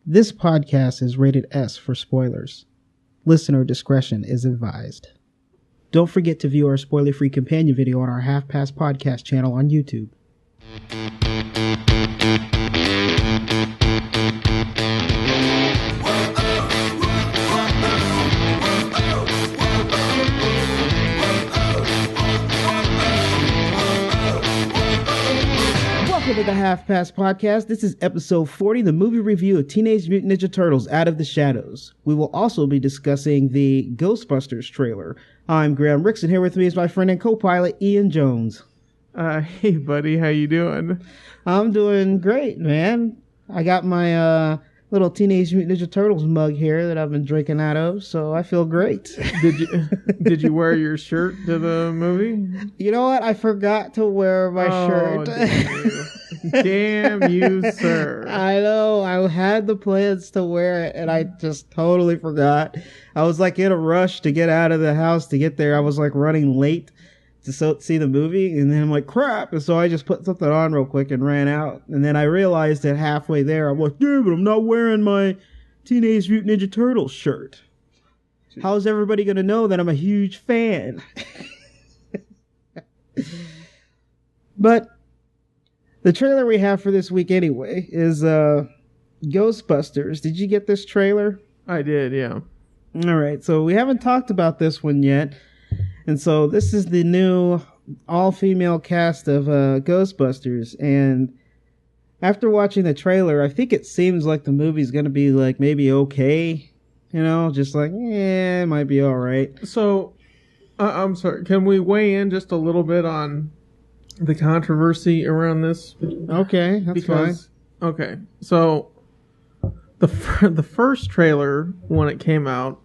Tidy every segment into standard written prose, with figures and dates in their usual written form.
This podcast is rated S for spoilers. Listener discretion is advised. Don't forget to view our spoiler-free companion video on our Half Past Podcast channel on YouTube. Welcome to the Half Past Podcast. This is episode 40, the movie review of Teenage Mutant Ninja Turtles Out of the Shadows. We will also be discussing the Ghostbusters trailer. I'm Graham Ricks, and here with me is my friend and co-pilot, Ian Jones. Hey, buddy. How you doing? I'm doing great, man. I got my little Teenage Mutant Ninja Turtles mug here that I've been drinking out of, so I feel great. Did you wear your shirt to the movie? You know what? I forgot to wear my shirt. Damn you, sir. I know. I had the plans to wear it, and I just totally forgot. I was like in a rush to get out of the house to get there. I was like running late to see the movie, and then I'm like, crap. And so I just put something on real quick and ran out. And then I realized that halfway there, I'm like, dude, but I'm not wearing my Teenage Mutant Ninja Turtles shirt. How's everybody going to know that I'm a huge fan? But the trailer we have for this week anyway is Ghostbusters. Did you get this trailer? I did, yeah. All right, so we haven't talked about this one yet. And so this is the new all-female cast of Ghostbusters. And after watching the trailer, I think it seems like the movie's going to be like maybe okay. You know, just like, it might be all right. So, I'm sorry, can we weigh in just a little bit on the controversy around this? Okay, that's fine. Okay, so the first trailer, when it came out,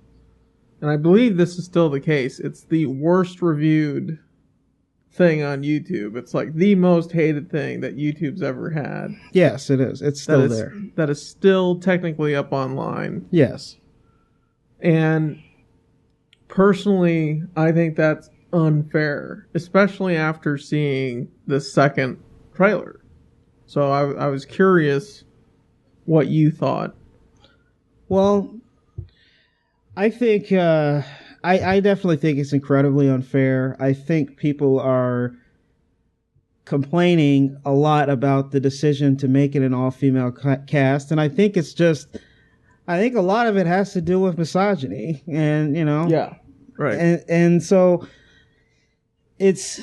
and I believe this is still the case, it's the worst reviewed thing on YouTube. It's like the most hated thing that YouTube's ever had. Yes, it is. It's still there. That is still technically up online. Yes. And personally, I think that's unfair, especially after seeing the second trailer. So I was curious what you thought. Well, I think I definitely think it's incredibly unfair. I think people are complaining a lot about the decision to make it an all-female cast, and I think it's just, I think a lot of it has to do with misogyny, and you know, yeah, right, and so it's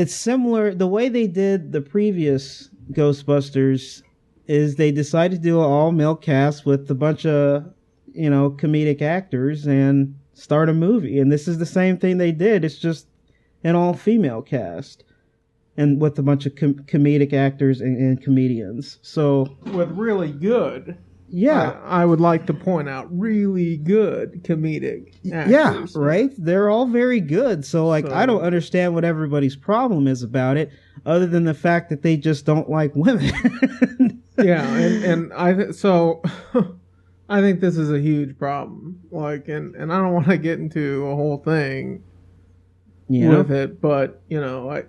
similar. The way they did the previous Ghostbusters is they decided to do an all-male cast with a bunch of, you know, comedic actors and start a movie. And this is the same thing they did. It's just an all-female cast and with a bunch of comedic actors and comedians. So with really good, yeah, I would like to point out really good comedic actors. Yeah, right? They're all very good. So like, I don't understand what everybody's problem is about it, other than the fact that they just don't like women. Yeah, and I think this is a huge problem. Like, and I don't want to get into a whole thing with it, but you know,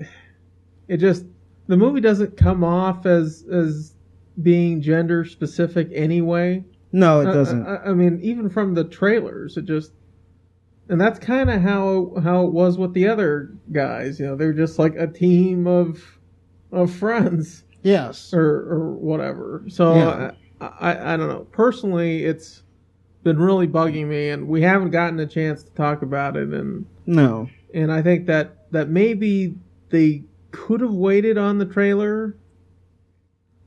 the movie doesn't come off as being gender specific anyway. No, it doesn't. I mean, even from the trailers, and that's kind of how it was with the other guys. You know, they're just like a team of friends. Yes, or whatever. So yeah. I don't know. Personally, it's been really bugging me, and we haven't gotten a chance to talk about it. And no, and I think that maybe they could have waited on the trailer,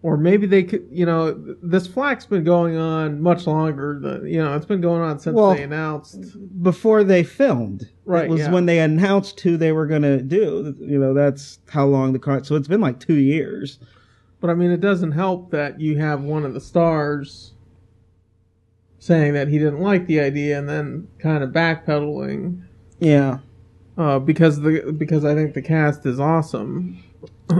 or maybe they could. You know, this flack's been going on much longer. It's been going on since they announced, before they filmed. Right, it was when they announced who they were going to do. You know, that's how long so it's been like 2 years. But I mean, it doesn't help that you have one of the stars saying that he didn't like the idea and then kind of backpedaling. Yeah. Because I think the cast is awesome.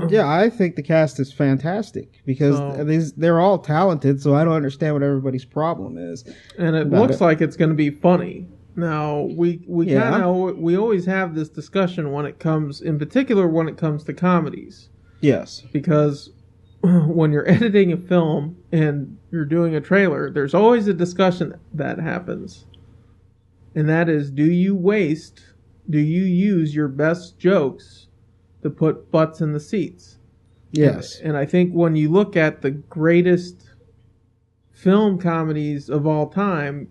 Yeah, I think the cast is fantastic because they're all talented, so I don't understand what everybody's problem is. And it looks like it's going to be funny. Now, we always have this discussion in particular when it comes to comedies. Yes. Because when you're editing a film and you're doing a trailer, there's always a discussion that happens. And that is, do you use your best jokes to put butts in the seats? Yes. And I think when you look at the greatest film comedies of all time,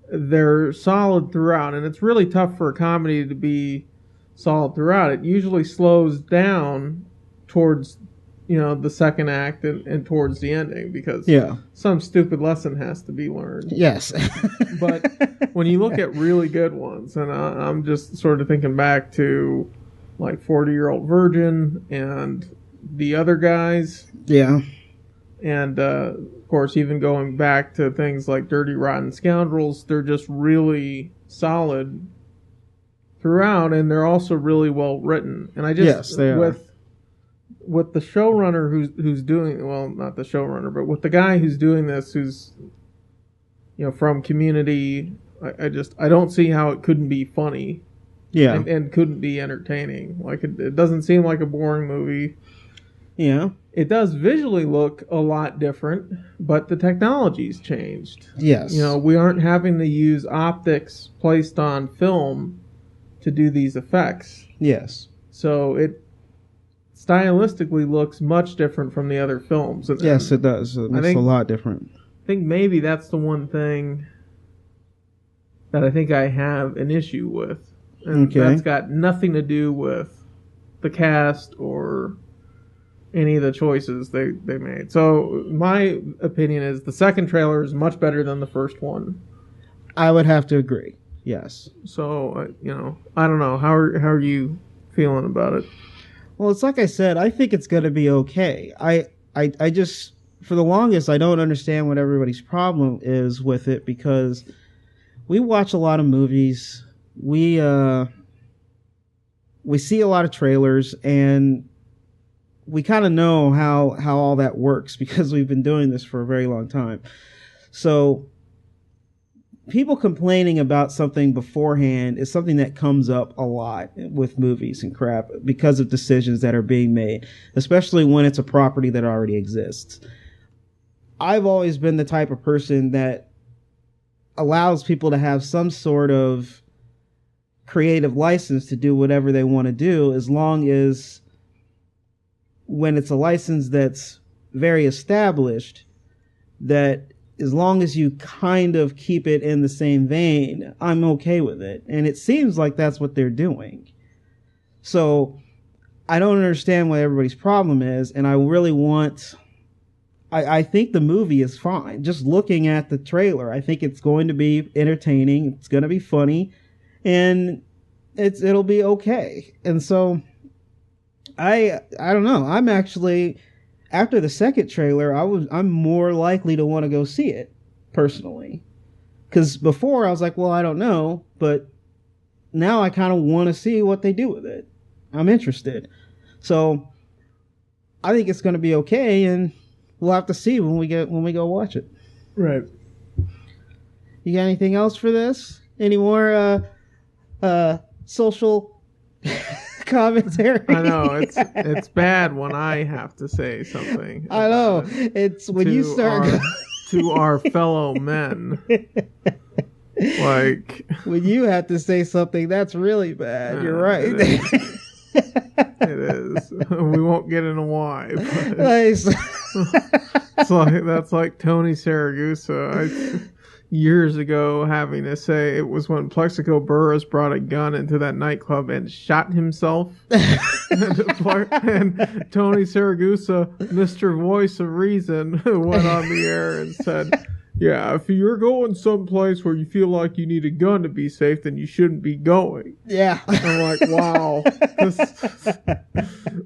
they're solid throughout. And it's really tough for a comedy to be solid throughout. It usually slows down towards, the second act and towards the ending because some stupid lesson has to be learned. Yes. But when you look at really good ones, and I'm just sort of thinking back to like 40-Year-Old Virgin and the other guys. Yeah. And, of course, even going back to things like Dirty Rotten Scoundrels, they're just really solid throughout, and they're also really well written. And I just, they are. With the showrunner who's doing, well, not the showrunner, but with the guy who's doing this, who's, from Community, I don't see how it couldn't be funny. Yeah. And couldn't be entertaining. Like, it doesn't seem like a boring movie. Yeah. It does visually look a lot different, but the technology's changed. Yes. We aren't having to use optics placed on film to do these effects. Yes. So it stylistically looks much different from the other films. Yes, it does. It looks a lot different. I think maybe that's the one thing that I think I have an issue with. And that's got nothing to do with the cast or any of the choices they made. So my opinion is the second trailer is much better than the first one. I would have to agree. Yes. So, I don't know. How are you feeling about it? Well, it's like I said, I think it's going to be okay. I just, for the longest, I don't understand what everybody's problem is with it because we watch a lot of movies. We see a lot of trailers, and we kind of know how all that works because we've been doing this for a very long time. So people complaining about something beforehand is something that comes up a lot with movies and crap because of decisions that are being made, especially when it's a property that already exists. I've always been the type of person that allows people to have some sort of creative license to do whatever they want to do, as long as when it's a license that's very established, that as long as you kind of keep it in the same vein, I'm okay with it. And it seems like that's what they're doing. So I don't understand what everybody's problem is, and I really want... I think the movie is fine. Just looking at the trailer, I think it's going to be entertaining, it's going to be funny, and it'll be okay. And so I don't know. I'm actually, after the second trailer, I'm more likely to want to go see it personally. Because before I was like, well, I don't know, but now I kind of want to see what they do with it. I'm interested. So I think it's going to be okay, and we'll have to see when we go watch it. Right. You got anything else for this? Any more social commentary? I know it's bad when I have to say something. I know it's when you start to our fellow men. Like when you have to say something, that's really bad. You're right. It is. We won't get into why. Nice. That's like Tony Saragusa. Years ago, having to say it was when Plexico Burress brought a gun into that nightclub and shot himself. and Tony Saragusa, Mr. Voice of Reason, went on the air and said, yeah, if you're going someplace where you feel like you need a gun to be safe, then you shouldn't be going. Yeah. I'm like, wow.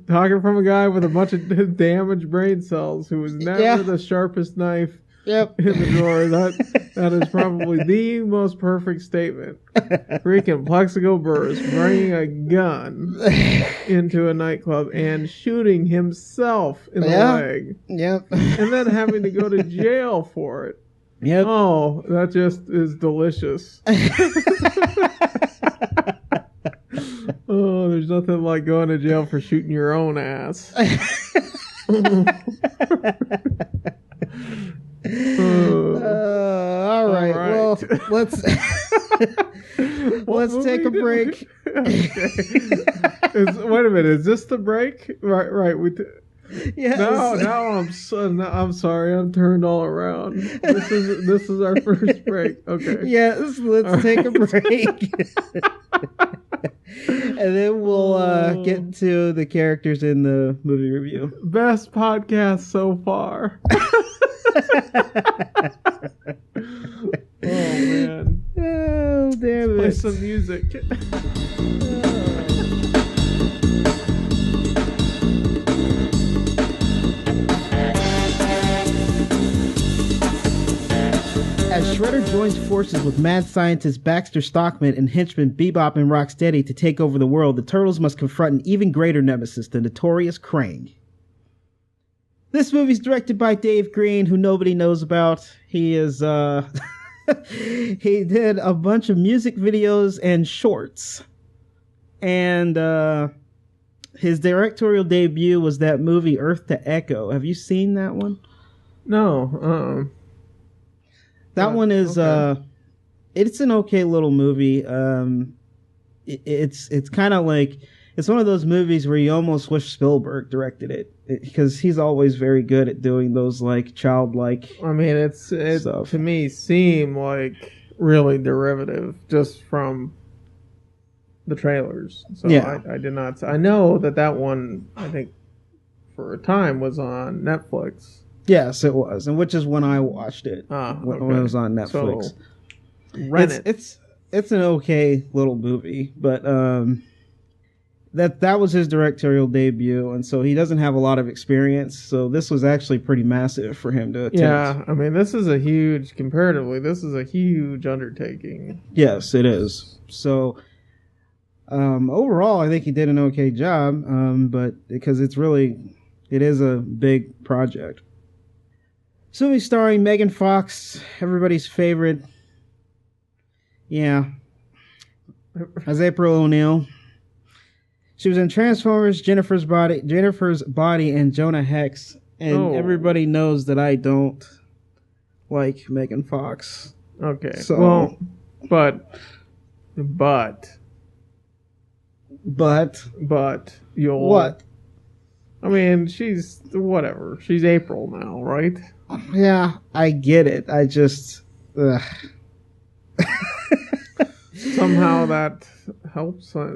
Talking from a guy with a bunch of damaged brain cells who was never the sharpest knife in the drawer. That is probably the most perfect statement. Freaking Plexico Burress bringing a gun into a nightclub and shooting himself in the leg. Yep. And then having to go to jail for it. Yep. Oh, that just is delicious. Oh, there's nothing like going to jail for shooting your own ass. All right. Well, let's let's take a break. Okay. Wait a minute. Is this the break? Right. Yes. No, I'm sorry. I'm turned all around. This is our first break. Okay. Yes. Let's take a break. And then we'll get to the characters in the movie review. Best podcast so far. Oh, man. Oh, damn it. Play some music. As Shredder joins forces with mad scientist Baxter Stockman and henchmen Bebop and Rocksteady to take over the world, the Turtles must confront an even greater nemesis, the notorious Krang. This movie's directed by Dave Green, who nobody knows about. He is, he did a bunch of music videos and shorts. And, his directorial debut was that movie Earth to Echo. Have you seen that one? No, That one is okay. It's an okay little movie. It's kind of like, it's one of those movies where you almost wish Spielberg directed it, because he's always very good at doing those like childlike. I mean, it to me seemed like really derivative just from the trailers. So yeah. I did not. I know that one, I think, for a time was on Netflix. Yes, it was, and which is when I watched it. When it was on Netflix. So, it's an okay little movie, but that was his directorial debut, and so he doesn't have a lot of experience. So this was actually pretty massive for him to attempt. Yeah, I mean, comparatively, this is a huge undertaking. Yes, it is. So overall, I think he did an okay job, but because it is a big project. This movie starring Megan Fox, everybody's favorite. Yeah. As April O'Neil. She was in Transformers, Jennifer's Body, and Jonah Hex. And everybody knows that I don't like Megan Fox. Okay. So, well, but you'll... What? I mean, she's whatever. She's April now, right? Yeah, I get it. I just... Somehow that helps. I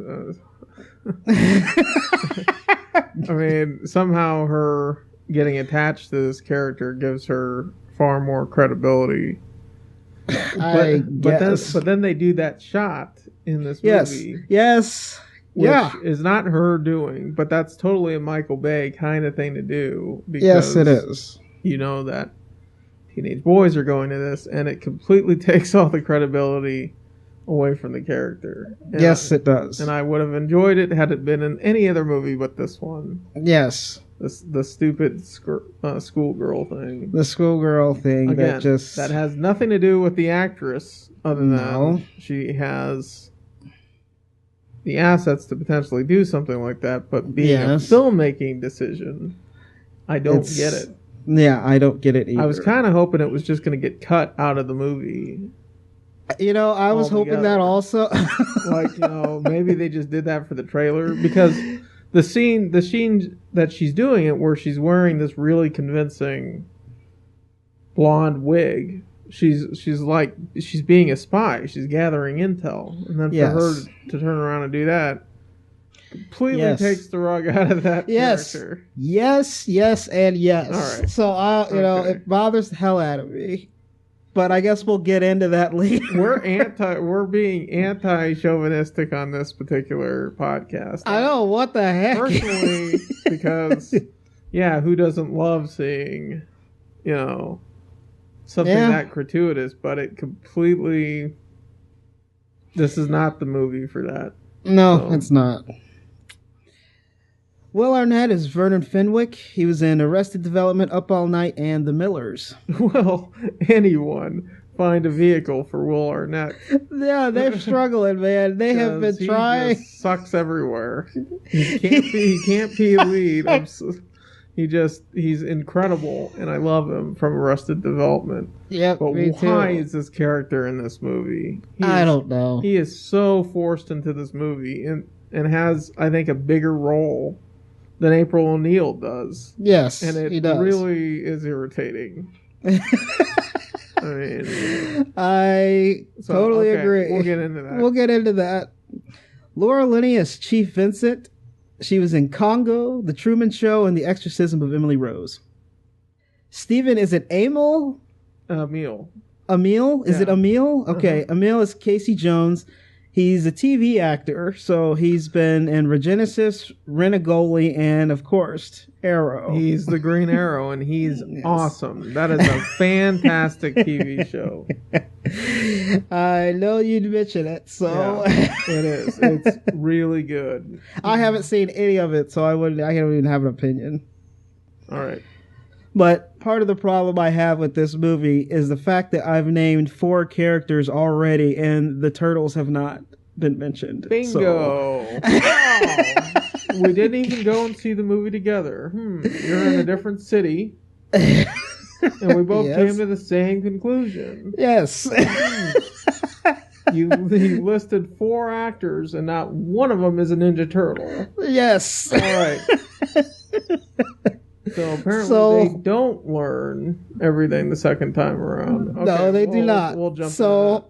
mean, somehow her getting attached to this character gives her far more credibility. But then they do that shot in this movie. Yes. Which is not her doing, but that's totally a Michael Bay kind of thing to do. Because yes, it is. You know that teenage boys are going to this, and it completely takes all the credibility away from the character. And yes, it does. And I would have enjoyed it had it been in any other movie but this one. Yes. The stupid schoolgirl thing. The schoolgirl thing. Again, that has nothing to do with the actress, other than she has the assets to potentially do something like that, but being a filmmaking decision, I don't get it. Yeah, I don't get it either. I was kind of hoping it was just going to get cut out of the movie. You know, I was hoping that also. Like, maybe they just did that for the trailer, because the scene that she's doing it, where she's wearing this really convincing blonde wig, she's being a spy. She's gathering intel, and then for her to turn around and do that completely takes the rug out of that character. Yes, and yes. All right. So it bothers the hell out of me. But I guess we'll get into that later. We're being anti-chauvinistic on this particular podcast. I know, what the heck? Personally, because who doesn't love seeing, something that gratuitous, but it completely... This is not the movie for that. No, it's not. Will Arnett is Vernon Fenwick. He was in Arrested Development, Up All Night, and The Millers. Well, anyone find a vehicle for Will Arnett. Yeah, they're struggling, man. They have been trying. He just sucks everywhere. He can't be a lead. He's incredible, and I love him from Arrested Development. Yep, but me why too. is this character in this movie? I don't know. He is so forced into this movie and has, I think, a bigger role than April O'Neil does. Yes, and it he does. really is irritating. I mean, I totally agree. We'll get into that. Laura Linney as Chief Vincent. She was in Congo, The Truman Show, and The Exorcism of Emily Rose. Steven, is it Emil? Emil. Emil? Is it Emil? Okay, Emil is Casey Jones. He's a TV actor, so he's been in Regenesis, Renegoli, and, of course, Arrow. He's the Green Arrow, and he's awesome. That is a fantastic TV show. I know you'd mention it, so... Yeah, it is. It's really good. I haven't seen any of it, so I don't even have an opinion. All right. But part of the problem I have with this movie is the fact that I've named 4 characters already and the turtles have not been mentioned. Bingo! So. Wow. We didn't even go and see the movie together. You're in a different city. And we both came to the same conclusion. Yes. You listed 4 actors and not one of them is a Ninja Turtle. Yes. All right. So apparently they don't learn everything the second time around. Okay, no, they do not. We'll jump into that.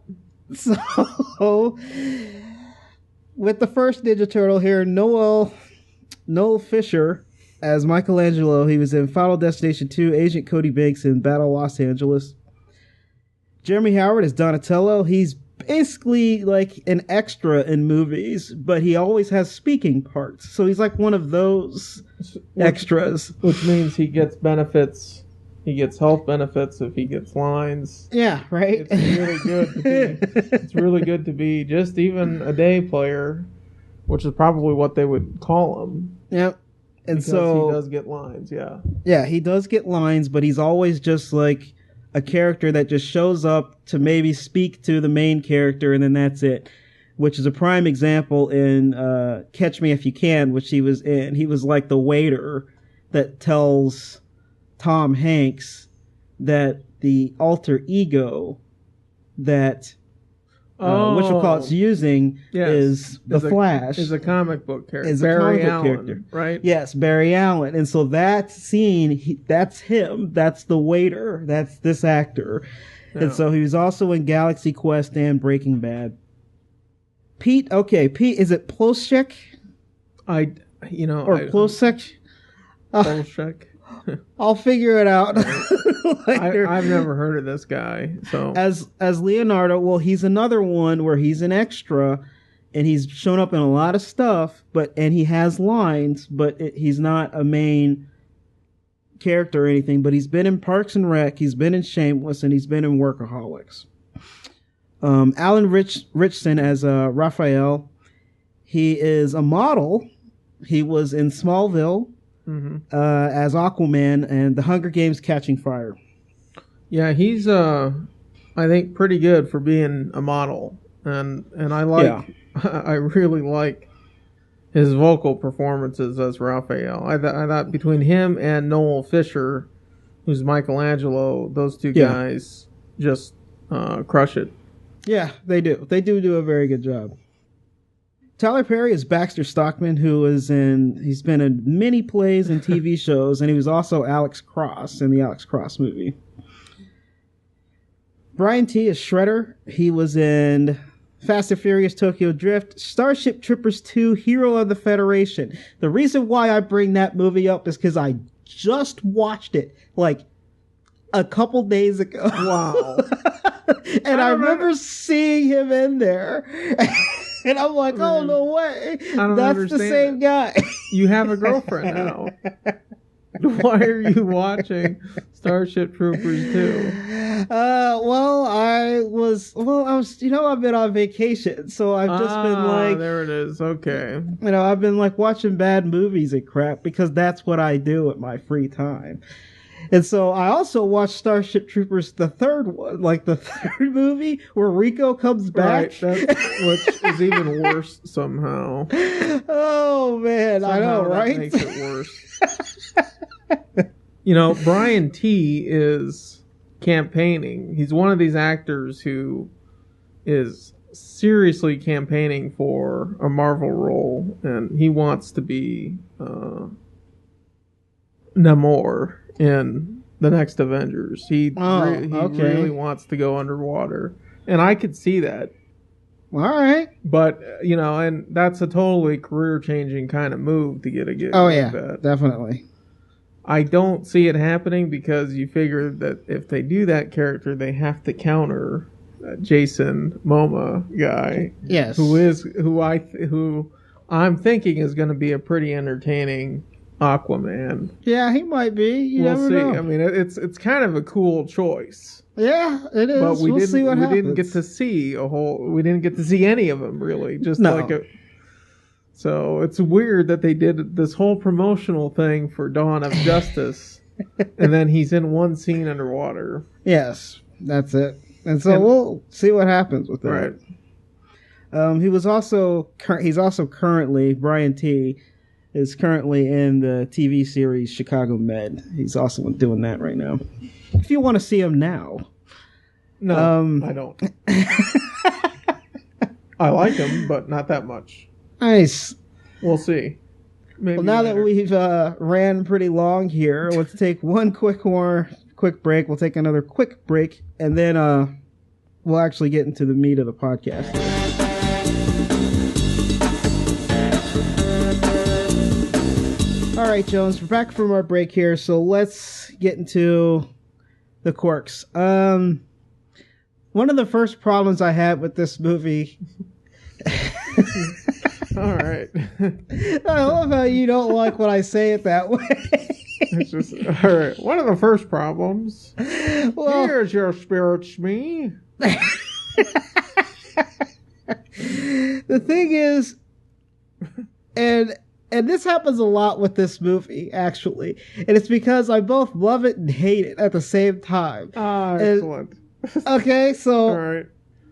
So, with the first Ninja Turtle here, Noel Fisher as Michelangelo. He was in Final Destination 2, Agent Cody Banks in Battle Los Angeles. Jeremy Howard as Donatello. He's basically like an extra in movies, but he always has speaking parts. So he's like one of those extras. Which means he gets benefits. He gets health benefits if he gets lines. Yeah, right? It's really good to be just even a day player, which is probably what they would call him. Yep. And because so he does get lines, yeah. Yeah, he does get lines, but he's always just like a character that just shows up to maybe speak to the main character, and then that's it. Which is a prime example in Catch Me If You Can, which he was in. He was like the waiter that tells Tom Hanks that the alter ego that what's using is the Flash. Is a comic book character. Is Barry Allen, right? Yes, Barry Allen. And so that scene, that's him. That's the waiter. That's this actor. Yeah. And so he was also in Galaxy Quest and Breaking Bad. Pete, is it Plosek? Plosek? Plosek. I'll figure it out. I've never heard of this guy. So as Leonardo, well, he's another one where he's an extra, and he's shown up in a lot of stuff, and he has lines, but he's not a main character or anything. But he's been in Parks and Rec, he's been in Shameless, and he's been in Workaholics. Alan Richson as Raphael. He is a model. He was in Smallville. As Aquaman and The Hunger Games Catching Fire. Yeah, he's I think pretty good for being a model, and I like I really like his vocal performances as Raphael. I thought between him and Noel Fisher, who's Michelangelo, those two guys just crush it. Yeah, they do. They do a very good job. Tyler Perry is Baxter Stockman, he's been in many plays and TV shows, and he was also Alex Cross in the Alex Cross movie. Brian T. is Shredder. He was in Fast and Furious Tokyo Drift, Starship Troopers 2, Hero of the Federation. The reason why I bring that movie up is because I just watched it, like, a couple days ago. Wow. And I remember seeing him in there. And I'm like, oh, no way. That's the same guy. You have a girlfriend now. Why are you watching Starship Troopers 2? I was, I've been on vacation. So I've just been like. There it is. Okay. I've been like watching bad movies and crap because that's what I do at my free time. And so I also watched Starship Troopers, the third one, like the third movie where Rico comes back. Right, which is even worse somehow. Oh, man. Somehow I know, right? That makes it worse. You know, Brian T. is campaigning. He's one of these actors who is seriously campaigning for a Marvel role, and he wants to be Namor in the next Avengers. He really wants to go underwater, and I could see that. All right. But, you know, and that's a totally career-changing kind of move to get a gig like that. Definitely. I don't see it happening because you figure that if they do that character, they have to counter Jason Momoa guy. Yes. Who I'm thinking is going to be a pretty entertaining Aquaman. Yeah, he might be. We'll never know. I mean, it's kind of a cool choice. Yeah, it is. But we'll see what happens. We didn't get to see We didn't get to see any of them really. So it's weird that they did this whole promotional thing for Dawn of Justice, and then he's in one scene underwater. Yes, that's it. And so we'll see what happens with that. Right. He's also currently, Brian T. is currently in the TV series Chicago Med. He's also doing that right now. If you want to see him now. No, I don't. I like him, but not that much. Nice. We'll see. Maybe well, now that we've ran pretty long here, let's take one quick break. We'll take another quick break, and then we'll actually get into the meat of the podcast. All right, Jones, we're back from our break here, so let's get into the quirks. One of the first problems I had with this movie... All right. I love how you don't like when I say it that way. It's just, all right. One of the first problems. Well, here's your spirits, me. The thing is, and this happens a lot with this movie, actually, and it's because I both love it and hate it at the same time. Ah, excellent. Okay, so. All right.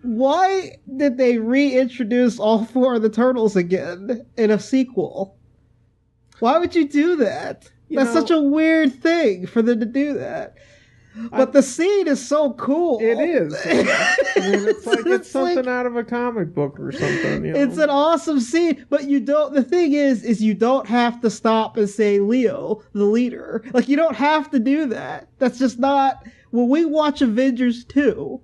Why did they reintroduce all four of the turtles again in a sequel? Why would you do that? That's such a weird thing for them to do that. But the scene is so cool. It is. I mean, it's something out of a comic book or something. You know? It's an awesome scene, but you don't. The thing is you don't have to stop and say Leo, the leader. Like, you don't have to do that. That's just not. When we watch Avengers 2.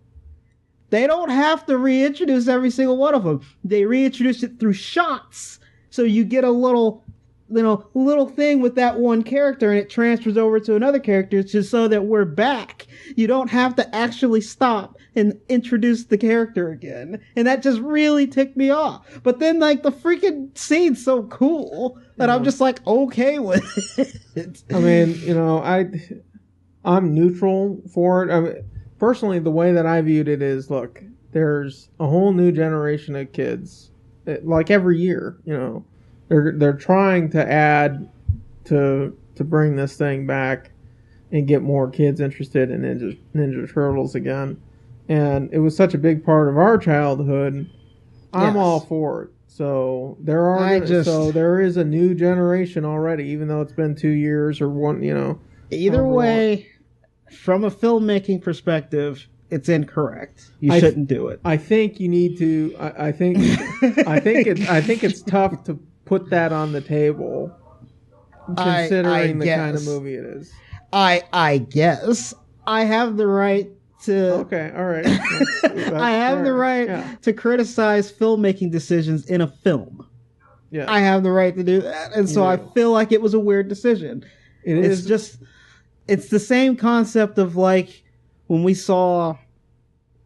They don't have to reintroduce every single one of them. They reintroduce it through shots. So you get a little thing with that one character and it transfers over to another character just so that we're back. You don't have to actually stop and introduce the character again. And that just really ticked me off. But then, like, the freaking scene's so cool that I'm just like, okay with it. I mean, I'm neutral for it. I mean, personally, the way that I viewed it is, look, there's a whole new generation of kids. Like every year, they're trying to add to bring this thing back and get more kids interested in Ninja Turtles again. And it was such a big part of our childhood. I'm all for it. So there is a new generation already, even though it's been 2 years or one. Either way. From a filmmaking perspective, it's incorrect. You shouldn't do it. I think you need to. I think it's tough to put that on the table, considering the kind of movie it is. I guess I have the right to. Okay, all right. I have the right to criticize filmmaking decisions in a film. Yeah, I have the right to do that, and so I feel like it was a weird decision. It's the same concept of, like, when we saw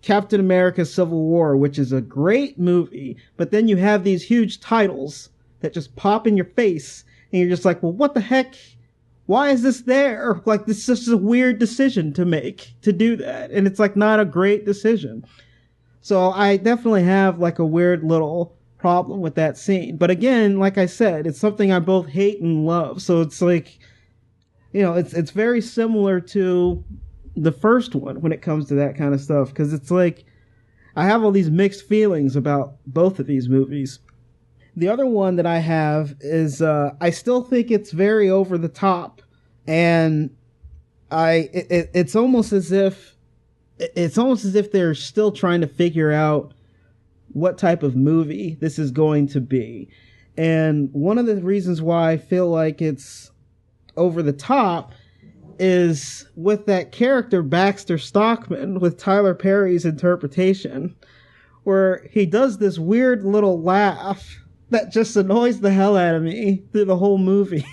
Captain America Civil War, which is a great movie, but then you have these huge titles that just pop in your face, and you're just like, well, what the heck? Why is this there? Like, this is just a weird decision to make, to do that. And it's, like, not a great decision. So I definitely have, like, a weird little problem with that scene. But again, like I said, it's something I both hate and love. So it's like... it's very similar to the first one when it comes to that kind of stuff. Because it's like, I have all these mixed feelings about both of these movies. The other one that I have is, I still think it's very over the top And it's almost as if they're still trying to figure out what type of movie this is going to be. And one of the reasons why I feel like it's over the top is with that character Baxter Stockman, with Tyler Perry's interpretation, where he does this weird little laugh that just annoys the hell out of me through the whole movie.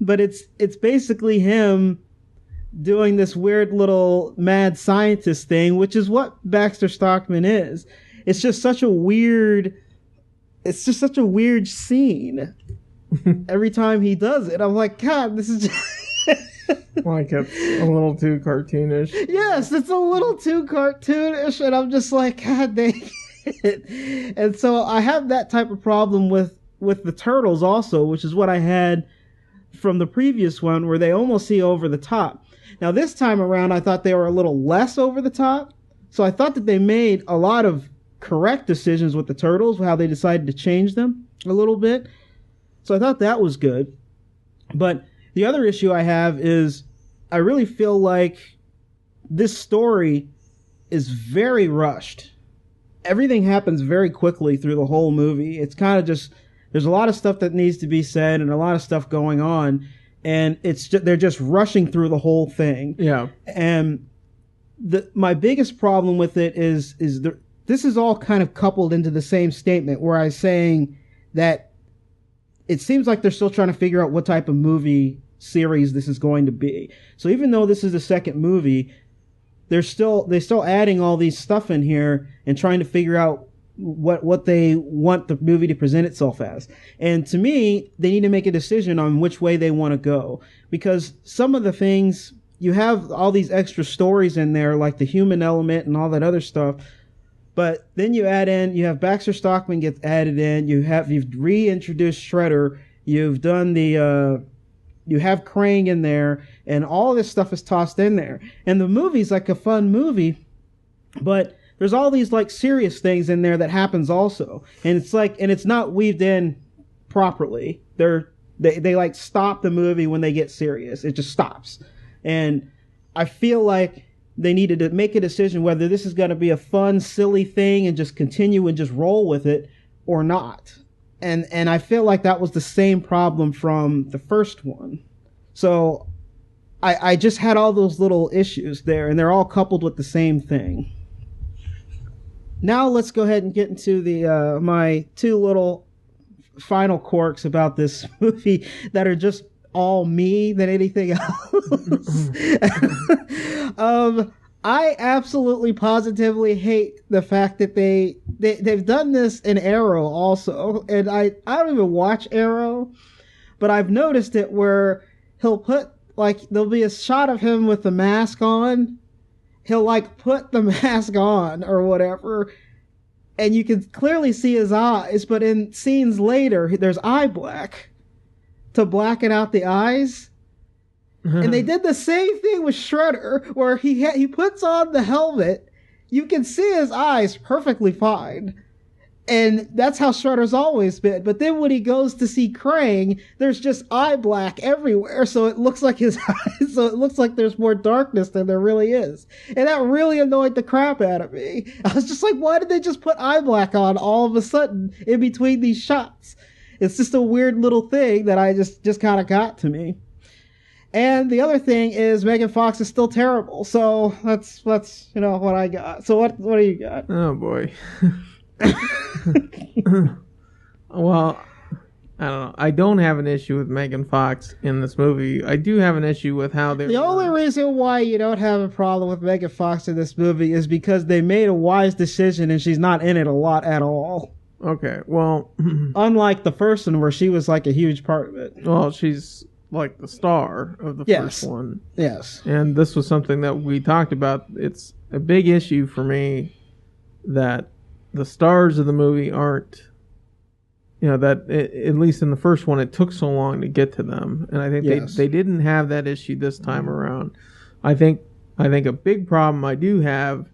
But it's basically him doing this weird little mad scientist thing, which is what Baxter Stockman is. It's just such a weird scene. Every time he does it, I'm like, God, this is just like a little too cartoonish. Yes, it's a little too cartoonish, and I'm just like, God dang it. And so I have that type of problem with the Turtles also, which is what I had from the previous one, where they almost see over the top. Now this time around, I thought they were a little less over the top. So I thought that they made a lot of correct decisions with the Turtles, how they decided to change them a little bit. So I thought that was good. But the other issue I have is I really feel like this story is very rushed. Everything happens very quickly through the whole movie. It's kind of just, there's a lot of stuff that needs to be said and a lot of stuff going on. And they're just rushing through the whole thing. Yeah. And my biggest problem with it is this is all kind of coupled into the same statement where I'm saying that it seems like they're still trying to figure out what type of movie series this is going to be. So even though this is the second movie, they're still adding all these stuff in here and trying to figure out what they want the movie to present itself as. And to me, they need to make a decision on which way they want to go, because some of the things, you have all these extra stories in there, like the human element and all that other stuff. But then you have Baxter Stockman gets added in. You've reintroduced Shredder. You've done you have Krang in there, and all this stuff is tossed in there. And the movie's like a fun movie, but there's all these like serious things in there that happens also. And it's not weaved in properly. They like stop the movie when they get serious. It just stops. And I feel like they needed to make a decision whether this is going to be a fun, silly thing and just continue and just roll with it or not. And I feel like that was the same problem from the first one. So I just had all those little issues there, and they're all coupled with the same thing. Now let's go ahead and get into the my two little final quirks about this movie that are just all me than anything else. I absolutely positively hate the fact that they've done this in Arrow also, and I don't even watch Arrow, but I've noticed it where he'll put, like, there'll be a shot of him with the mask on. He'll like put the mask on or whatever, and you can clearly see his eyes, but in scenes later there's eye black to blacken out the eyes. And they did the same thing with Shredder, where he puts on the helmet. You can see his eyes perfectly fine. And that's how Shredder's always been. But then when he goes to see Krang, there's just eye black everywhere. So it looks like his eyes, so it looks like there's more darkness than there really is. And that really annoyed the crap out of me. I was just like, why did they just put eye black on all of a sudden in between these shots? It's just a weird little thing that I just kind of got to me. And the other thing is Megan Fox is still terrible. So that's what I got. So what do you got? Oh boy. Well, I don't know. I don't have an issue with Megan Fox in this movie. I do have an issue with how they. The only reason why you don't have a problem with Megan Fox in this movie is because they made a wise decision and she's not in it a lot at all. Okay, well, unlike the first one where she was like a huge part of it. Well, she's like the star of the first one. Yes. And this was something that we talked about. It's a big issue for me that the stars of the movie aren't, that at least in the first one, it took so long to get to them. And I think they didn't have that issue this time around. I think a big problem I do have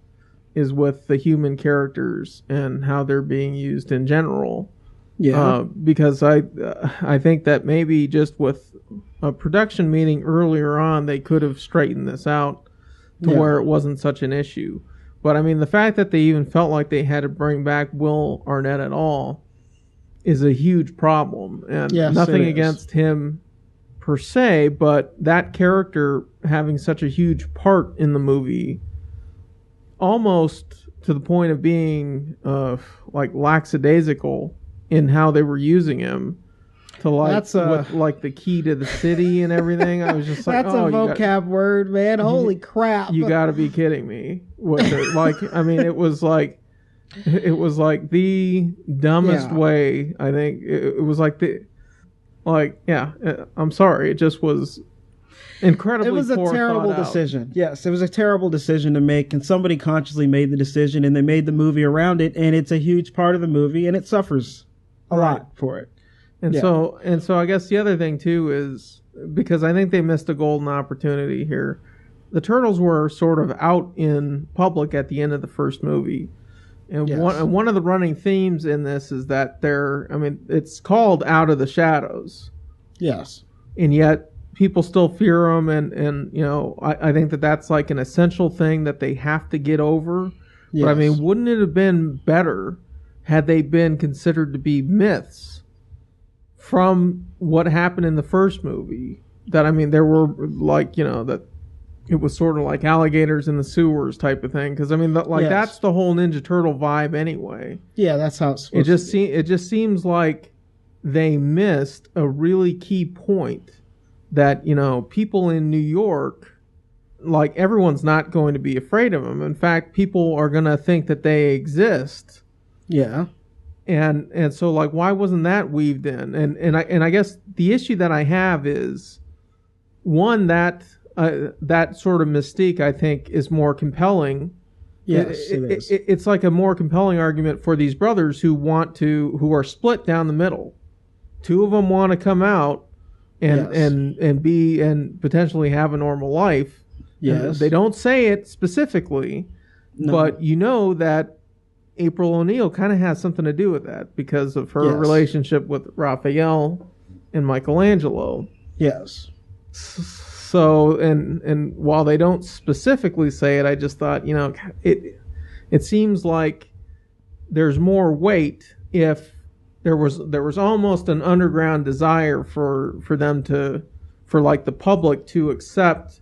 is with the human characters and how they're being used in general. Yeah. Because I think that maybe just with a production meeting earlier on, they could have straightened this out to where it wasn't such an issue. But I mean, the fact that they even felt like they had to bring back Will Arnett at all is a huge problem. And nothing against him per se, but that character having such a huge part in the movie, almost to the point of being like lackadaisical in how they were using him to with like the key to the city and everything. I was just like, that's a vocab word, man. Holy crap. You got to be kidding me. Like, I mean, it was like the dumbest way. I think it was like I'm sorry. It just was incredibly. It was a terrible decision. Yes, it was a terrible decision to make, and somebody consciously made the decision, and they made the movie around it, and it's a huge part of the movie, and it suffers a lot for it. And so I guess the other thing too is, because I think they missed a golden opportunity here. The Turtles were sort of out in public at the end of the first movie. And one of the running themes in this is that it's called Out of the Shadows. Yes. And yet people still fear them. And you know, I think that's like an essential thing that they have to get over. Yes. But I mean, wouldn't it have been better had they been considered to be myths from what happened in the first movie? That, I mean, there were like, you know, that it was sort of like alligators in the sewers type of thing. Because I mean, that's the whole Ninja Turtle vibe anyway. Yeah, that's how it's supposed to be. It just seems like they missed a really key point that, you know, people in New York, like, everyone's not going to be afraid of them. In fact, people are going to think that they exist. Yeah. And so, like, why wasn't that weaved in? And I guess the issue that I have is, one, that sort of mystique, I think, is more compelling. Yes, it is. It's like a more compelling argument for these brothers who are split down the middle. Two of them want to come out and potentially have a normal life. Yes. And they don't say it specifically, but you know that April O'Neil kind of has something to do with that because of her relationship with Raphael and Michelangelo. Yes. So, and while they don't specifically say it, I just thought, you know, it seems like there's more weight if there was almost an underground desire for them for like the public to accept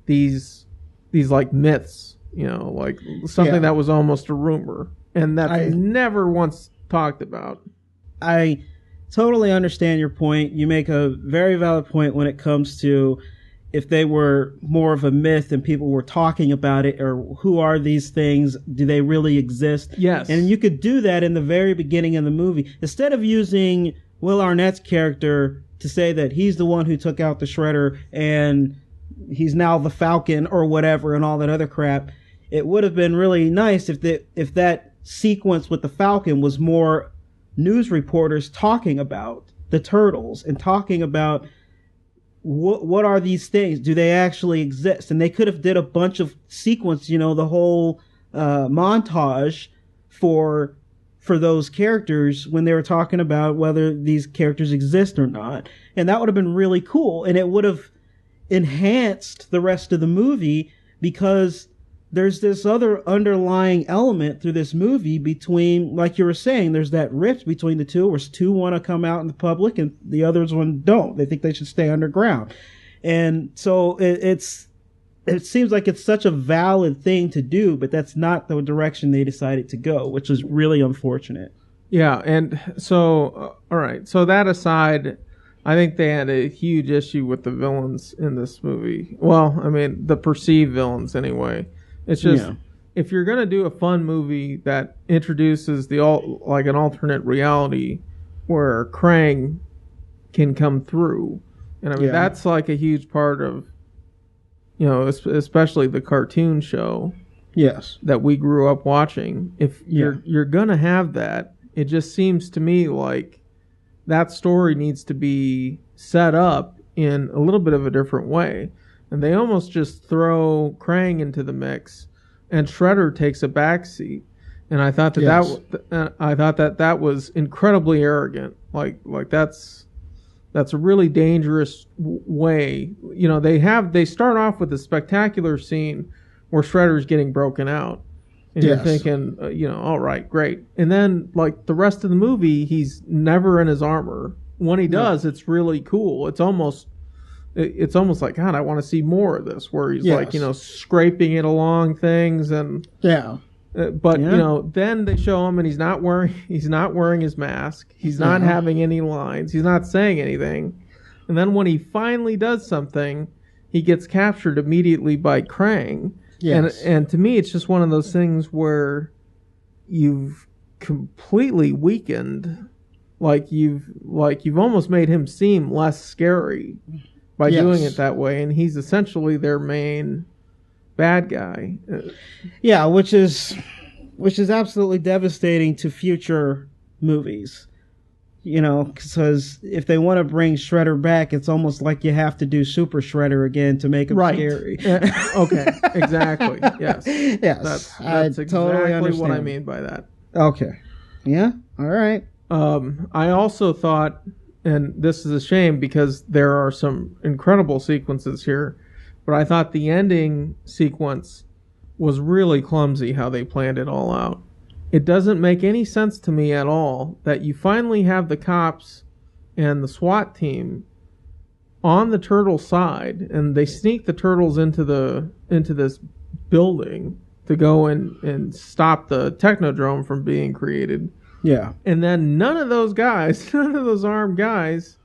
these like myths, you know, like something that was almost a rumor. And that's never once talked about. I totally understand your point. You make a very valid point when it comes to if they were more of a myth and people were talking about it, or who are these things? Do they really exist? Yes. And you could do that in the very beginning of the movie. Instead of using Will Arnett's character to say that he's the one who took out the Shredder and he's now the Falcon or whatever and all that other crap, it would have been really nice if that sequence with the Falcon was more news reporters talking about the Turtles and talking about what are these things? Do they actually exist? And they could have did a bunch of sequence, you know, the whole montage for those characters when they were talking about whether these characters exist or not. And that would have been really cool. And it would have enhanced the rest of the movie because there's this other underlying element through this movie between, like you were saying, there's that rift between the two where two want to come out in the public and the others one don't. They think they should stay underground. And so it seems like it's such a valid thing to do, but that's not the direction they decided to go, which is really unfortunate. Yeah. And so, all right. So that aside, I think they had a huge issue with the villains in this movie. Well, I mean, the perceived villains anyway. It's just, if you're going to do a fun movie that introduces like an alternate reality where Krang can come through, and I mean, that's like a huge part of, you know, especially the cartoon show that we grew up watching. If you're going to have that, it just seems to me like that story needs to be set up in a little bit of a different way. And they almost just throw Krang into the mix, and Shredder takes a backseat. And I thought that was incredibly arrogant. Like that's that's a really dangerous way. You know, they start off with a spectacular scene where Shredder's getting broken out. And you're thinking, you know, all right, great. And then, like, the rest of the movie, he's never in his armor. When he does, it's really cool. It's almost like, God, I want to see more of this, where he's like, you know, scraping it along things and but you know, then they show him and he's not wearing his mask. He's not having any lines. He's not saying anything. And then when he finally does something, he gets captured immediately by Krang. Yes. And to me, it's just one of those things where you've completely weakened, like you've almost made him seem less scary by doing it that way, and he's essentially their main bad guy. Yeah, which is absolutely devastating to future movies. You know, because if they want to bring Shredder back, it's almost like you have to do Super Shredder again to make him scary. Okay, exactly. Yes. Yes. That's exactly totally what I mean by that. Okay. Yeah. All right. I also thought, and this is a shame because there are some incredible sequences here, but I thought the ending sequence was really clumsy how they planned it all out. It doesn't make any sense to me at all that you finally have the cops and the SWAT team on the turtle side, and they sneak the turtles into this building to go and stop the Technodrome from being created. Yeah. And then none of those armed guys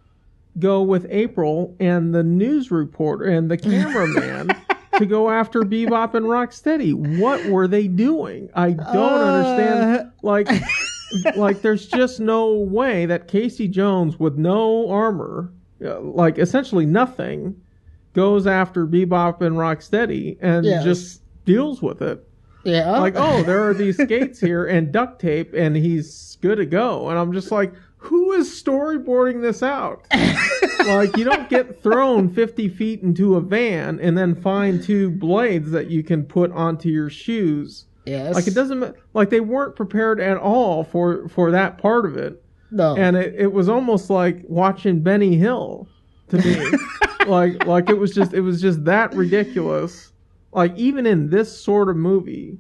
go with April and the news reporter and the cameraman to go after Bebop and Rocksteady. What were they doing? I don't understand. Like there's just no way that Casey Jones with no armor, like essentially nothing, goes after Bebop and Rocksteady and just deals with it. Yeah. Like, oh, there are these skates here and duct tape and he's good to go. And I'm just like, who is storyboarding this out? Like, you don't get thrown 50 feet into a van and then find 2 blades that you can put onto your shoes. Yes. Like, it doesn't, like, they weren't prepared at all for that part of it. No. And it was almost like watching Benny Hill to me. like it was just that ridiculous. Like, even in this sort of movie,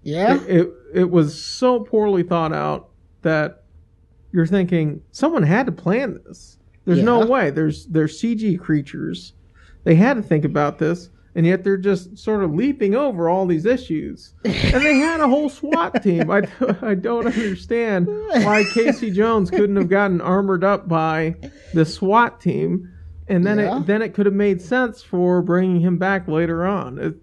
it was so poorly thought out that you're thinking someone had to plan this. There's no way. There's CG creatures. They had to think about this, and yet they're just sort of leaping over all these issues. And they had a whole SWAT team. I don't understand why Casey Jones couldn't have gotten armored up by the SWAT team, and then it could have made sense for bringing him back later on.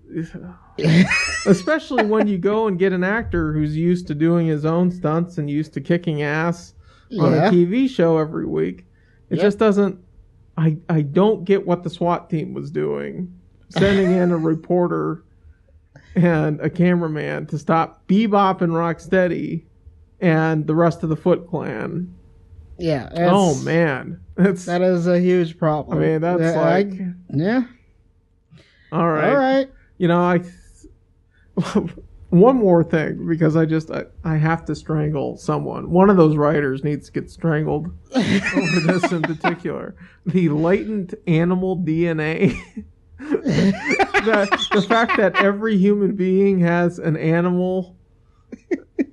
Especially when you go and get an actor who's used to doing his own stunts and used to kicking ass on a TV show every week. It just doesn't... I don't get what the SWAT team was doing. Sending in a reporter and a cameraman to stop Bebop and Rocksteady and the rest of the Foot Clan. Yeah. Oh, man. That is a huge problem. I mean, that's yeah. All right. All right. You know, one more thing, because I have to strangle someone. One of those writers needs to get strangled over this in particular. The latent animal DNA. the fact that every human being has an animal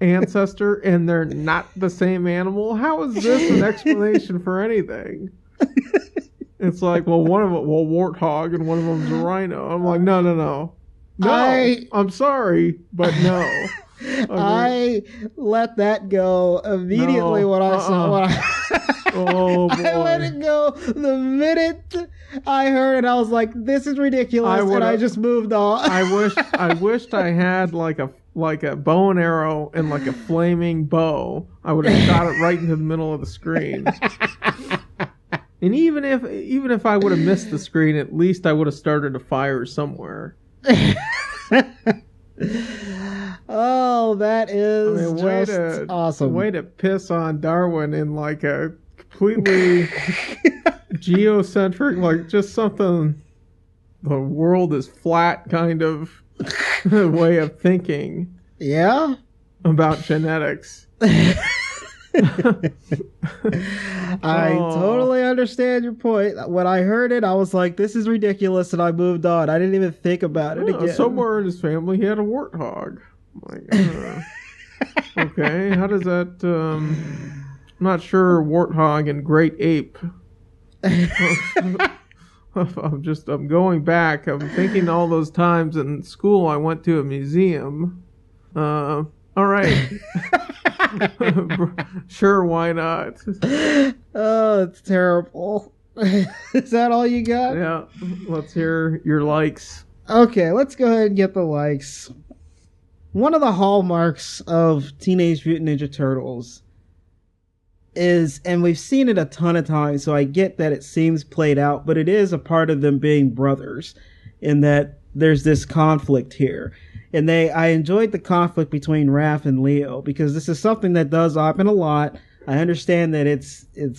ancestor and they're not the same animal. How is this an explanation for anything? It's like, well, one of them, warthog, and one of them's a rhino. I'm like, no. I'm sorry, but no. I let that go immediately when I saw it. Oh, boy. I let it go the minute I heard it. I was like, this is ridiculous, and I just moved on. I wished I had like a bow and arrow and like a flaming bow. I would have shot it right into the middle of the screen. And even if I would have missed the screen, at least I would have started a fire somewhere. Oh, that is just awesome. Way to piss on Darwin in like a completely geocentric, like just something, the world is flat kind of way of thinking. Yeah? About genetics. I Oh. totally understand your point. When I heard it, I was like, this is ridiculous, and I moved on. I didn't even think about it again. Somewhere in his family, he had a warthog. Okay, how does that? I'm not sure. Warthog and great ape. I'm going back. I'm thinking all those times in school I went to a museum. All right. Sure, why not? Oh, it's terrible. Is that all you got? Yeah, let's hear your likes. Okay, let's go ahead and get the likes. One of the hallmarks of Teenage Mutant Ninja Turtles is, and we've seen it a ton of times, so I get that it seems played out, but it is a part of them being brothers, in that there's this conflict here. And I enjoyed the conflict between Raph and Leo, because this is something that does happen a lot. I understand that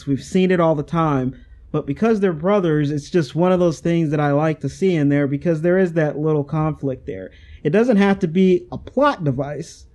we've seen it all the time, but because they're brothers, it's just one of those things that I like to see in there, because there is that little conflict there. It doesn't have to be a plot device,